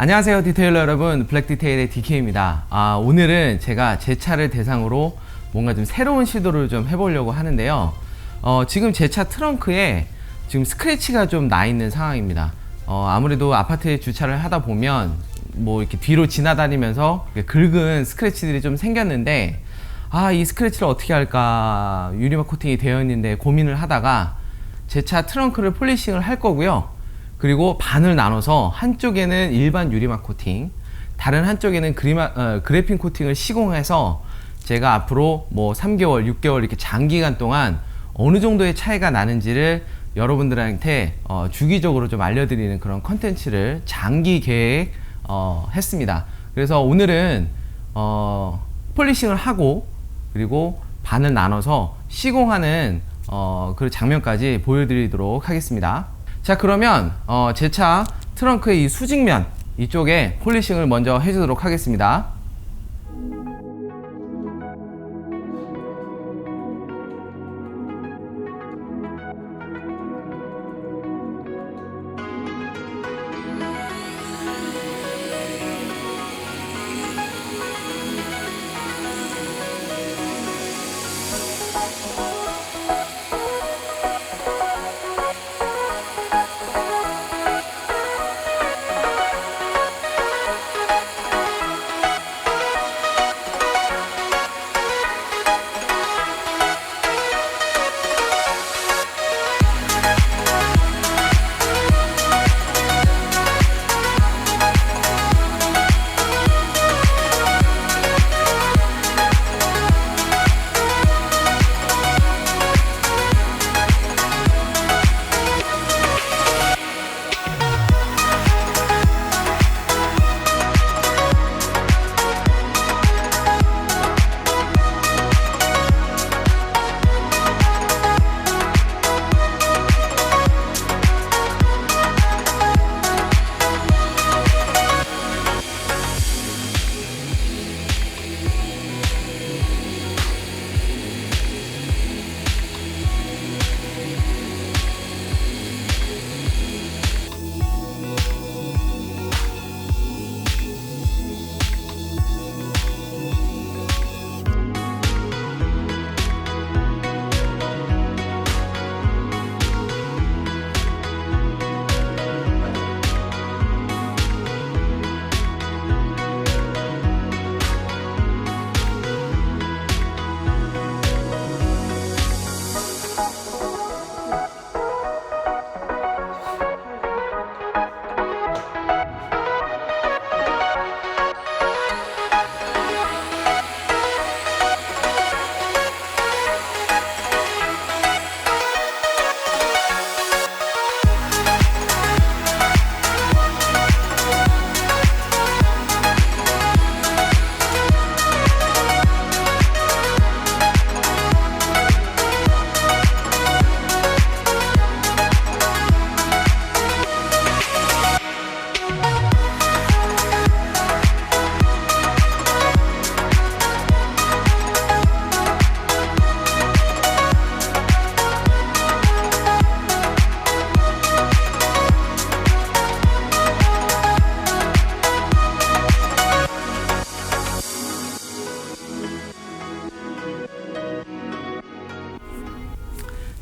안녕하세요 디테일러 여러분, 블랙디테일의 DK입니다. 오늘은 제가 제 차를 대상으로 뭔가 좀 새로운 시도를 좀 해보려고 하는데요. 지금 제 차 트렁크에 지금 스크래치가 좀 나 있는 상황입니다. 아무래도 아파트에 주차를 하다 보면 뭐 이렇게 뒤로 지나다니면서 긁은 스크래치들이 좀 생겼는데, 이 스크래치를 어떻게 할까, 유리막 코팅이 되어 있는데 고민을 하다가 제 차 트렁크를 폴리싱을 할 거고요. 그리고 반을 나눠서 한쪽에는 일반 유리막 코팅, 다른 한쪽에는 그래핀 코팅을 시공해서 제가 앞으로 뭐 3개월, 6개월 이렇게 장기간 동안 어느 정도의 차이가 나는지를 여러분들한테 주기적으로 좀 알려드리는 그런 컨텐츠를 장기 계획 했습니다. 그래서 오늘은 폴리싱을 하고 그리고 반을 나눠서 시공하는 그 장면까지 보여드리도록 하겠습니다. 자, 그러면 제 차 트렁크의 이 수직면 이쪽에 폴리싱을 먼저 해주도록 하겠습니다.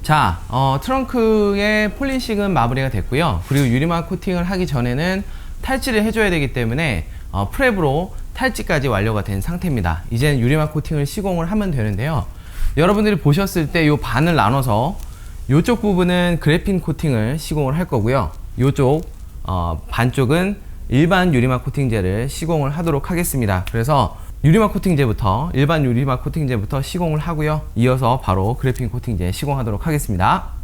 자, 트렁크의 폴리싱은 마무리가 됐고요. 그리고 유리막 코팅을 하기 전에는 탈지를 해줘야 되기 때문에 프랩으로 탈지까지 완료가 된 상태입니다. 이제는 유리막 코팅을 시공을 하면 되는데요. 여러분들이 보셨을 때 이 반을 나눠서 이쪽 부분은 그래핀 코팅을 시공을 할 거고요. 이쪽 반쪽은 일반 유리막 코팅제를 시공을 하도록 하겠습니다. 그래서 유리막 코팅제부터, 일반 유리막 코팅제부터 시공을 하고요. 이어서 바로 그래핀 코팅제 시공하도록 하겠습니다.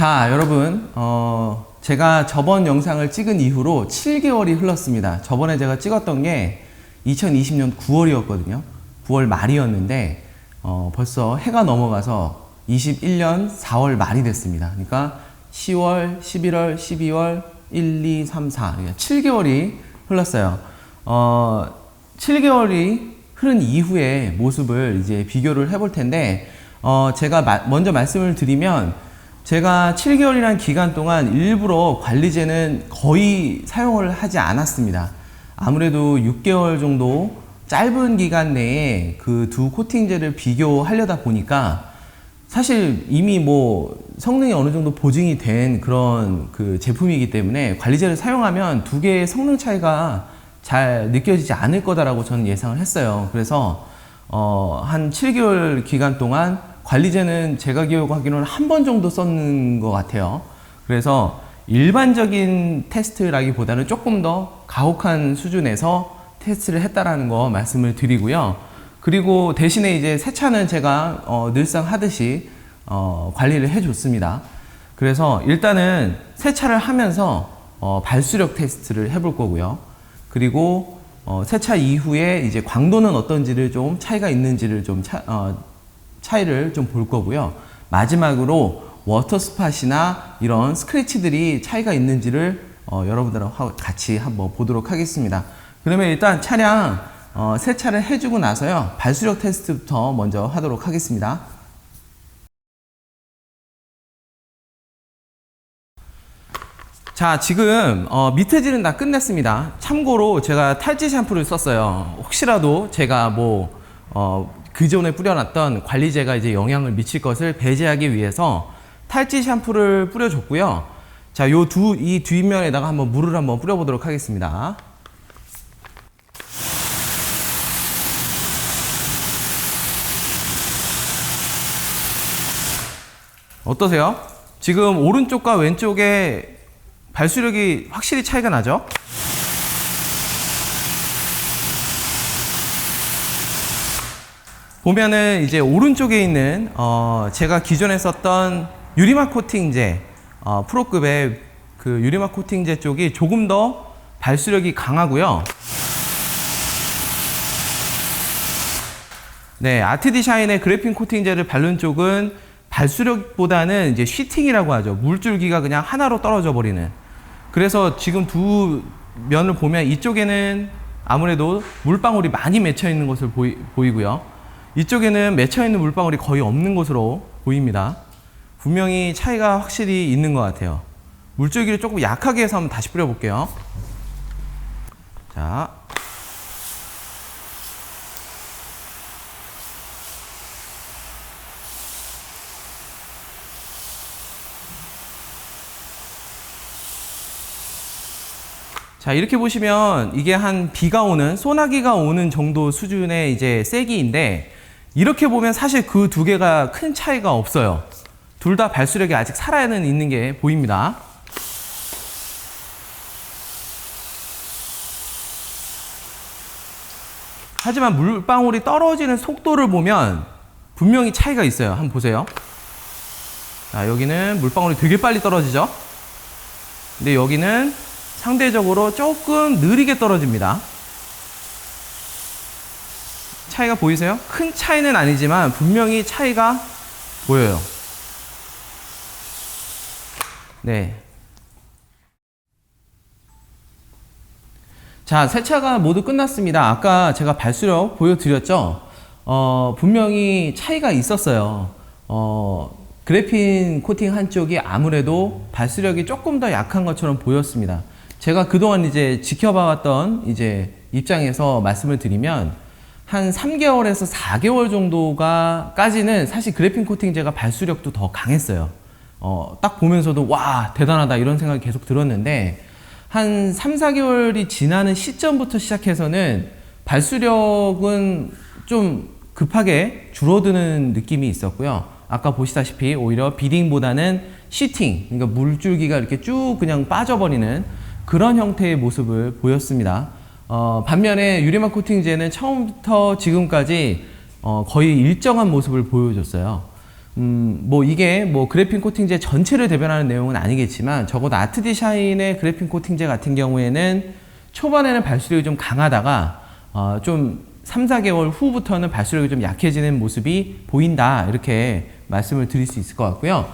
자, 여러분, 제가 저번 영상을 찍은 이후로 7개월이 흘렀습니다. 저번에 제가 찍었던 게 2020년 9월이었거든요. 9월 말이었는데, 벌써 해가 넘어가서 21년 4월 말이 됐습니다. 그러니까 10월, 11월, 12월, 1, 2, 3, 4. 7개월이 흘렀어요. 7개월이 흐른 이후의 모습을 이제 비교를 해볼 텐데, 제가 먼저 말씀을 드리면, 제가 7개월이라는 기간 동안 일부러 관리제는 거의 사용을 하지 않았습니다. 아무래도 6개월 정도 짧은 기간 내에 그 두 코팅제를 비교하려다 보니까 사실 이미 뭐 성능이 어느 정도 보증이 된 그런 그 제품이기 때문에 관리제를 사용하면 두 개의 성능 차이가 잘 느껴지지 않을 거다라고 저는 예상을 했어요. 그래서 한 7개월 기간 동안 관리제는 제가 기억하기로는 한 번 정도 썼는 것 같아요. 그래서 일반적인 테스트라기보다는 조금 더 가혹한 수준에서 테스트를 했다라는 거 말씀을 드리고요. 그리고 대신에 이제 세차는 제가 늘상 하듯이 관리를 해줬습니다. 그래서 일단은 세차를 하면서 발수력 테스트를 해볼 거고요. 그리고 세차 이후에 이제 광도는 어떤지를 좀 차이가 있는지를 좀 차이를 좀 볼 거고요. 마지막으로 워터 스팟이나 이런 스크래치들이 차이가 있는지를 여러분들하고 같이 한번 보도록 하겠습니다. 그러면 일단 차량 세차를 해주고 나서요, 발수력 테스트부터 먼저 하도록 하겠습니다. 자, 지금 미트질은 다 끝냈습니다. 참고로 제가 탈지 샴푸를 썼어요. 혹시라도 제가 뭐 그 전에 뿌려놨던 관리제가 이제 영향을 미칠 것을 배제하기 위해서 탈지 샴푸를 뿌려줬고요. 자, 이 뒷면에다가 한번 물을 한번 뿌려보도록 하겠습니다. 어떠세요? 지금 오른쪽과 왼쪽에 발수력이 확실히 차이가 나죠? 보면은 이제 오른쪽에 있는 제가 기존에 썼던 유리막 코팅제 프로급의 그 유리막 코팅제 쪽이 조금 더 발수력이 강하고요. 네, 아트디 샤인의 그래핀 코팅제를 바른 쪽은 발수력보다는 이제 쉬팅이라고 하죠. 물줄기가 그냥 하나로 떨어져 버리는. 그래서 지금 두 면을 보면 이쪽에는 아무래도 물방울이 많이 맺혀 있는 것을 보이고요. 이쪽에는 맺혀 있는 물방울이 거의 없는 것으로 보입니다. 분명히 차이가 확실히 있는 것 같아요. 물줄기를 조금 약하게 해서 한번 다시 뿌려볼게요. 자. 자, 이렇게 보시면 이게 한 비가 오는, 소나기가 오는 정도 수준의 이제 세기인데, 이렇게 보면 사실 그 두 개가 큰 차이가 없어요. 둘 다 발수력이 아직 살아는 있는 게 보입니다. 하지만 물방울이 떨어지는 속도를 보면 분명히 차이가 있어요. 한번 보세요. 자, 여기는 물방울이 되게 빨리 떨어지죠? 근데 여기는 상대적으로 조금 느리게 떨어집니다. 차이가 보이세요? 큰 차이는 아니지만 분명히 차이가 보여요. 네. 자, 세차가 모두 끝났습니다. 아까 제가 발수력 보여드렸죠? 분명히 차이가 있었어요. 그래핀 코팅 한쪽이 아무래도 발수력이 조금 더 약한 것처럼 보였습니다. 제가 그동안 이제 지켜봐왔던 이제 입장에서 말씀을 드리면 한 3개월에서 4개월 정도까지는 사실 그래핀 코팅제가 발수력도 더 강했어요. 딱 보면서도 와, 대단하다 이런 생각이 계속 들었는데 한 3, 4개월이 지나는 시점부터 시작해서는 발수력은 좀 급하게 줄어드는 느낌이 있었고요. 아까 보시다시피 오히려 비딩보다는 시팅, 그러니까 물줄기가 이렇게 쭉 그냥 빠져버리는 그런 형태의 모습을 보였습니다. 반면에 유리막 코팅제는 처음부터 지금까지 거의 일정한 모습을 보여줬어요. 뭐 이게 뭐 그래핀 코팅제 전체를 대변하는 내용은 아니겠지만 적어도 아트디샤인의 그래핀 코팅제 같은 경우에는 초반에는 발수력이 좀 강하다가 좀 3, 4개월 후부터는 발수력이 좀 약해지는 모습이 보인다, 이렇게 말씀을 드릴 수 있을 것 같고요.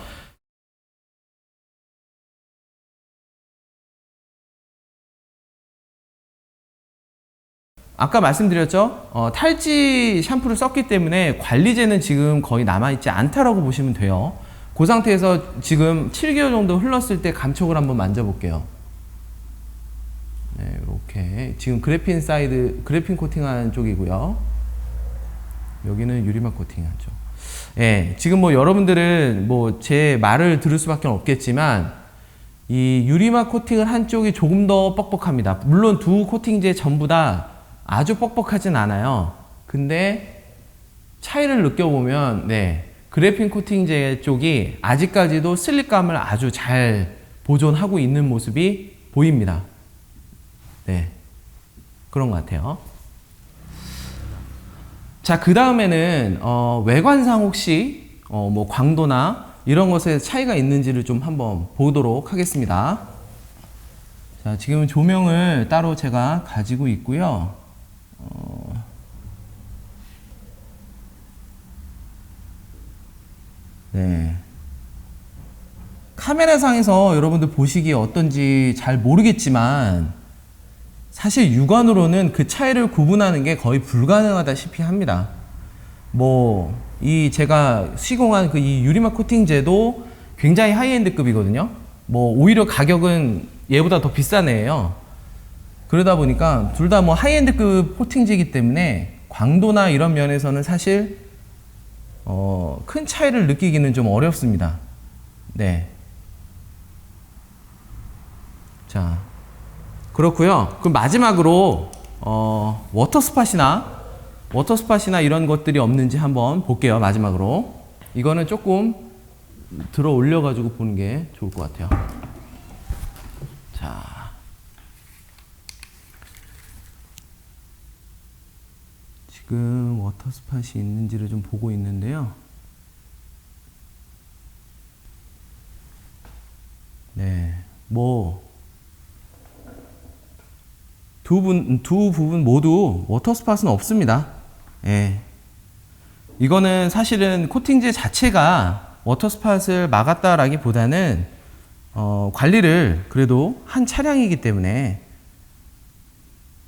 아까 말씀드렸죠? 탈지 샴푸를 썼기 때문에 관리제는 지금 거의 남아있지 않다라고 보시면 돼요. 그 상태에서 지금 7개월 정도 흘렀을 때 감촉을 한번 만져볼게요. 네, 이렇게 지금 그래핀 사이드, 그래핀 코팅한 쪽이고요. 여기는 유리막 코팅한 쪽. 예, 지금 뭐 여러분들은 뭐 제 말을 들을 수밖에 없겠지만 이 유리막 코팅을 한 쪽이 조금 더 뻑뻑합니다. 물론 두 코팅제 전부 다 아주 뻑뻑하진 않아요. 근데 차이를 느껴보면, 네, 그래핀 코팅제 쪽이 아직까지도 슬립감을 아주 잘 보존하고 있는 모습이 보입니다. 네, 그런 것 같아요. 자, 그 다음에는 외관상 혹시 뭐 광도나 이런 것에 차이가 있는지를 좀 한번 보도록 하겠습니다. 자, 지금 조명을 따로 제가 가지고 있고요. 네. 카메라상에서 여러분들 보시기에 어떤지 잘 모르겠지만 사실 육안으로는 그 차이를 구분하는 게 거의 불가능하다시피 합니다. 뭐 이 제가 시공한 그 이 유리막 코팅제도 굉장히 하이엔드급이거든요. 뭐 오히려 가격은 얘보다 더 비싼 애예요. 그러다 보니까 둘 다 뭐 하이엔드급 코팅제이기 때문에 광도나 이런 면에서는 사실 큰 차이를 느끼기는 좀 어렵습니다. 네. 자, 그렇고요. 그럼 마지막으로 워터스팟이나 이런 것들이 없는지 한번 볼게요. 마지막으로 이거는 조금 들어 올려 가지고 보는 게 좋을 것 같아요. 자, 지금 워터스팟이 있는지를 좀 보고 있는데요. 네, 뭐 두 부분 모두 워터스팟은 없습니다. 예. 이거는 사실은 코팅제 자체가 워터스팟을 막았다라기보다는 관리를 그래도 한 차량이기 때문에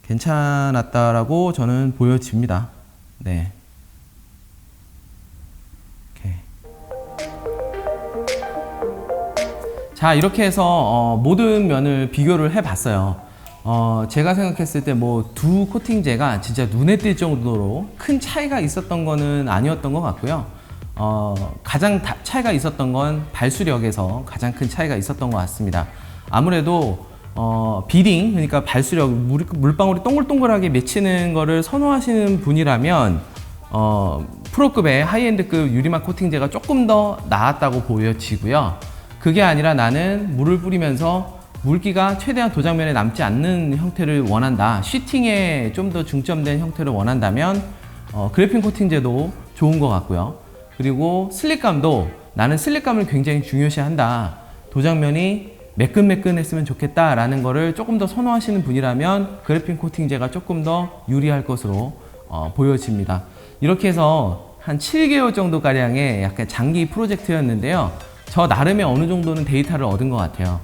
괜찮았다라고 저는 보여집니다. 네. 오케이. 자, 이렇게 해서 모든 면을 비교를 해봤어요. 제가 생각했을 때 뭐 두 코팅제가 진짜 눈에 띌 정도로 큰 차이가 있었던 거는 아니었던 것 같고요. 가장 차이가 있었던 건 발수력에서 가장 큰 차이가 있었던 것 같습니다. 아무래도 비딩, 그러니까 발수력, 물방울이 동글동글하게 맺히는 거를 선호하시는 분이라면 프로급의 하이엔드급 유리막 코팅제가 조금 더 나았다고 보여지고요. 그게 아니라 나는 물을 뿌리면서 물기가 최대한 도장면에 남지 않는 형태를 원한다, 시팅에 좀 더 중점된 형태를 원한다면 그래핀 코팅제도 좋은 것 같고요. 그리고 슬립감도 나는 슬립감을 굉장히 중요시한다, 도장면이 매끈매끈했으면 좋겠다라는 거를 조금 더 선호하시는 분이라면 그래핀 코팅제가 조금 더 유리할 것으로 보여집니다. 이렇게 해서 한 7개월 정도가량의 약간 장기 프로젝트였는데요. 저 나름의 어느 정도는 데이터를 얻은 것 같아요.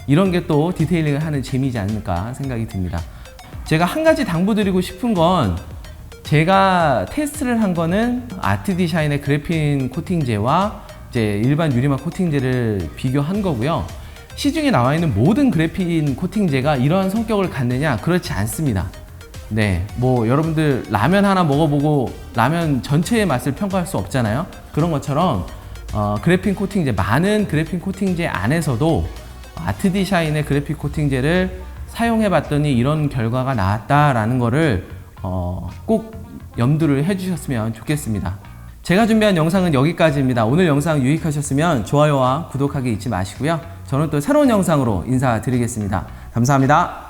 이런 게 또 디테일링을 하는 재미지 않을까 생각이 듭니다. 제가 한 가지 당부드리고 싶은 건, 제가 테스트를 한 거는 아트디샤인의 그래핀 코팅제와 이제 일반 유리막 코팅제를 비교한 거고요. 시중에 나와 있는 모든 그래핀 코팅제가 이런 성격을 갖느냐? 그렇지 않습니다. 네, 뭐 여러분들 라면 하나 먹어보고 라면 전체의 맛을 평가할 수 없잖아요. 그런 것처럼 그래핀 코팅제, 많은 그래핀 코팅제 안에서도 아트디샤인의 그래핀 코팅제를 사용해 봤더니 이런 결과가 나왔다라는 거를 꼭 염두를 해 주셨으면 좋겠습니다. 제가 준비한 영상은 여기까지입니다. 오늘 영상 유익하셨으면 좋아요와 구독하기 잊지 마시고요. 저는 또 새로운 영상으로 인사드리겠습니다. 감사합니다.